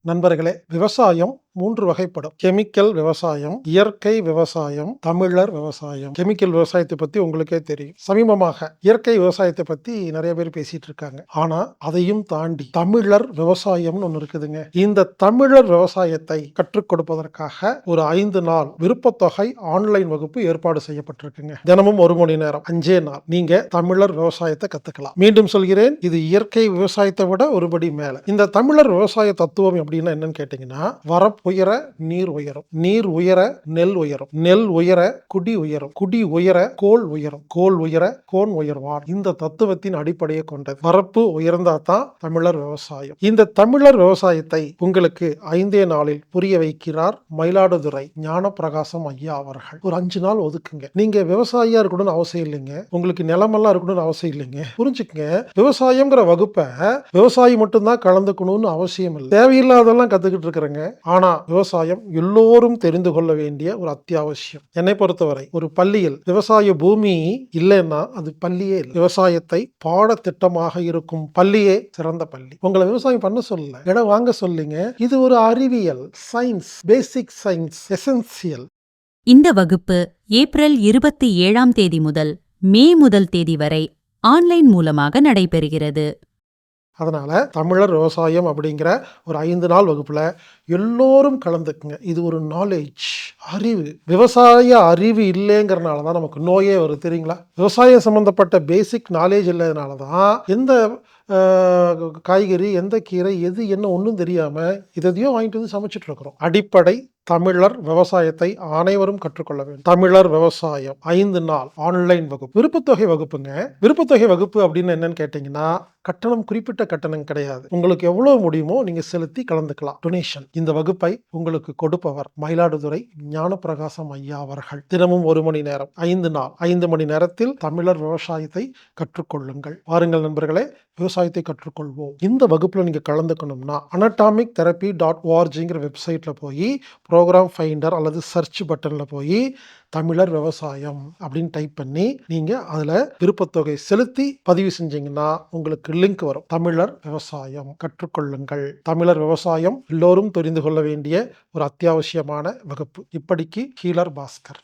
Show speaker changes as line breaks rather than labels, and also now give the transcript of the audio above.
நண்பர்களே, விவசாயம் 3 வகைப்படும். கெமிக்கல் விவசாயம், இயற்கை விவசாயம், தமிழர் விவசாயம். கெமிக்கல் விவசாயத்தை பத்தி உங்களுக்கே தெரியும். சமீபமாக இயற்கை விவசாயத்தை பத்தி நிறைய பேர் பேசிட்டு இருக்காங்க. ஆனா அதையும் தாண்டி தமிழர் விவசாயம்னு ஒண்ணு இருக்குதுங்க. இந்த தமிழர் விவசாயத்தை கற்றுக் கொடுப்பதற்காக ஒரு 5 நாள் விருப்பத்தொகை ஆன்லைன் வகுப்பு ஏற்பாடு செய்யப்பட்டிருக்குங்க. தினமும் 1 மணி நேரம், 5 நாள் நீங்க தமிழர் விவசாயத்தை கத்துக்கலாம். மீண்டும் சொல்கிறேன், இது இயற்கை விவசாயத்தை விட ஒருபடி மேல. இந்த தமிழர் விவசாய தத்துவம் அப்படின்னா என்னன்னு கேட்டீங்கன்னா, வரப்புயர நீர் உயரும், நீர் உயர நெல் உயரும், நெல் உயர குடி உயரும், குடி உயர கோல் உயரும், கோல் உயர கோன் உயர்வான். இந்த தத்துவத்தின் அடிப்படையை கொண்டது. வரப்பு உயர்ந்தா தான் தமிழர் விவசாயம். இந்த தமிழர் விவசாயத்தை உங்களுக்கு 5 நாளில் புரிய வைக்கிறார் மயிலாடுதுறை ஞானப்பிரகாசம் ஐயா அவர்கள். ஒரு 5 நாள் ஒதுக்குங்க. நீங்க விவசாயியா இருக்கணும்னு அவசியம் இல்லைங்க, உங்களுக்கு நிலமெல்லாம் இருக்கணும்னு அவசியம் இல்லைங்க. புரிஞ்சுக்கங்க, விவசாயம்ங்கிற வகுப்பை விவசாயி மட்டும்தான் கலந்துக்கணும்னு அவசியம் இல்லை. தேவையில்லாதெல்லாம் கத்துக்கிட்டு இருக்கிறேங்க. ஆனா விவசாயம் எல்லோரும் தெரிந்து கொள்ள வேண்டிய ஒரு அத்தியாவசியம். என்னை பொறுத்தவரை ஒரு பள்ளியில் விவசாய பூமி இல்லைன்னா அது பள்ளியே இல்லை. விவசாயத்தை பாடத்திட்டமாக இருக்கும் பள்ளியே சிறந்த பள்ளி. உங்களை விவசாயம் பண்ண சொல்லல, இடம் வாங்க சொல்லுங்க. இது ஒரு அறிவியல், சயின்ஸ், பேசிக் சயின்ஸ், எசென்சியல்.
இந்த வகுப்பு ஏப்ரல் 27ஆம் தேதி முதல் மே 1 தேதி வரை ஆன்லைன் மூலமாக நடைபெறுகிறது.
அதனால தமிழர் விவசாயம் அப்படிங்கிற ஒரு 5 நாள் வகுப்புல எல்லோரும் கலந்துக்குங்க. இது ஒரு நாலேஜ், அறிவு. விவசாய அறிவு இல்லைங்கிறனால தான் நமக்கு நோயே வருது தெரியுங்களா? விவசாயம் சம்பந்தப்பட்ட பேசிக் நாலேஜ் இல்லாதனால தான் எந்த காய்கறி, எந்த கீரை, எது என்ன ஒன்றும் தெரியாம இதையோ வாங்கிட்டு வந்து சமைச்சிட்டு இருக்கிறோம். அடிப்படை தமிழர் விவசாயத்தை அனைவரும் கற்றுக்கொள்ள வேண்டும். தமிழர் விவசாயம் 5 நாள் ஆன்லைன் வகுப்பு, விருப்பத்தொகை வகுப்புங்க. விருப்பத்தொகை வகுப்பு அப்படின்னு என்னன்னு கேட்டீங்கன்னா, கட்டணம் குறிப்பிட்ட கட்டணம் கிடையாது. உங்களுக்கு எவ்வளவு முடியுமோ நீங்க செலுத்தி கலந்துக்கலாம். டொனேஷன். இந்த வகுப்பை உங்களுக்கு கொடுப்பவர் மயிலாடுதுறை ஞானப்பிரகாசம் ஐயா அவர்கள். தினமும் 1 மணி நேரம், 5 நாள், 5 மணி நேரத்தில் தமிழர் விவசாயத்தை கற்றுக்கொள்ளுங்கள். வாருங்கள் நண்பர்களே, விவசாயத்தை கற்றுக்கொள்வோம். இந்த வகுப்புல நீங்க கலந்துக்கணும்னா anatomictherapy.orgங்கிற வெப்சைட்ல போய் ப்ரோக்ராம் ஃபைண்டர் அல்லது சர்ச் பட்டன்ல போய் தமிழர் விவசாயம் அப்படின்னு டைப் பண்ணி நீங்க அதுல விருப்பத்தொகை செலுத்தி பதிவு செஞ்சீங்கன்னா உங்களுக்கு லிங்க் வரும். தமிழர் விவசாயம் கற்றுக்கொள்ளுங்கள். தமிழர் விவசாயம் எல்லோரும் தெரிந்து கொள்ள வேண்டிய ஒரு அத்தியாவசியமான வகுப்பு. இப்படிக்கு ஹீலர் பாஸ்கர்.